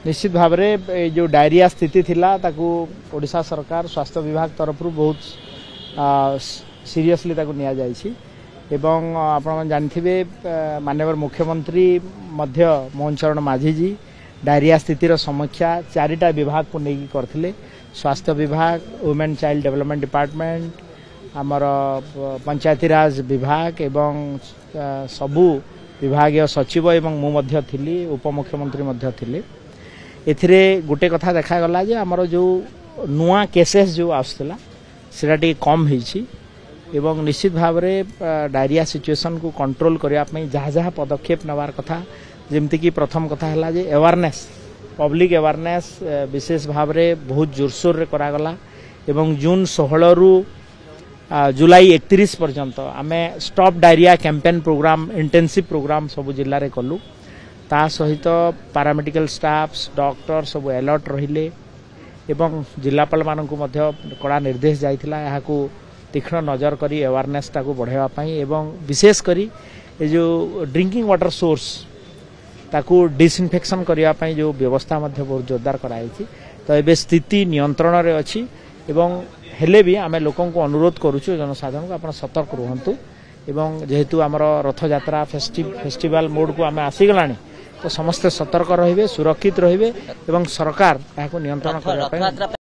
निश्चित भाव में जो डायरिया स्थिति थिला ताकू ओडिशा सरकार स्वास्थ्य विभाग तरफ बहुत सीरियसली ताकू निया जाइछि एवं आपण जानथिबे माननीय मुख्यमंत्री मध्य मोहन चरण माझी जी डायरिया स्थितिर समीक्षा 4टा विभाग को लेकिन करथिले। स्वास्थ्य विभाग, वुमेन चाइल्ड डेवलपमेंट डिपार्टमेंट, आमर पंचायती राज विभाग एवं सबु विभागीय सचिव एवं मु मध्य थिली, उपमुख्यमंत्री मध्य थिले। एथिरे गोटे कथा देखा गला जे आमर जो नुआ केसेस जो आसला सेटा टी कम होईछि एवं निश्चित भाव में डायरिया सिचुएशन को कंट्रोल करने जहाँ जहाँ पदक्षेप नवार कथा जमती कि प्रथम कथा है जे अवेयरनेस पब्लिक अवेयरनेस विशेष भाव में बहुत जोरसोर रे करागला एवं जून 16 रु जुलाई 31 पर्यंत आमे stop diarrhoea campaign programme intensive programme सब जिल्ला रे कलु। ता सहित पैरामेडिकल स्टाफ्स डॉक्टर सब अलर्ट रहिले एवं जिलापाल मानकु मध्य कड़ा निर्देश जाइथिला याकू तीक्ष्ण नजर करी अवेयरनेस टाको बढ़ावा पाई एवं विशेष करी ये जो ड्रिंकिंग वाटर सोर्स ताकू डिसइनफेक्शन करने पाई जो व्यवस्था मध्य बहुत जोरदार कराई। तो ये स्थिति नियंत्रण रे अछि एवं हेले भी आमे लोकन को अनुरोध करूछु जनसाधारण को आपण सतर्क रहंतु एवं जेहेतु आमर रथ यात्रा फेस्टिवल मोड को आमे आसी गलानी तो समस्त सतर्क रहिबे सुरक्षित रहिबे एवं सरकार याको नियंत्रण करबा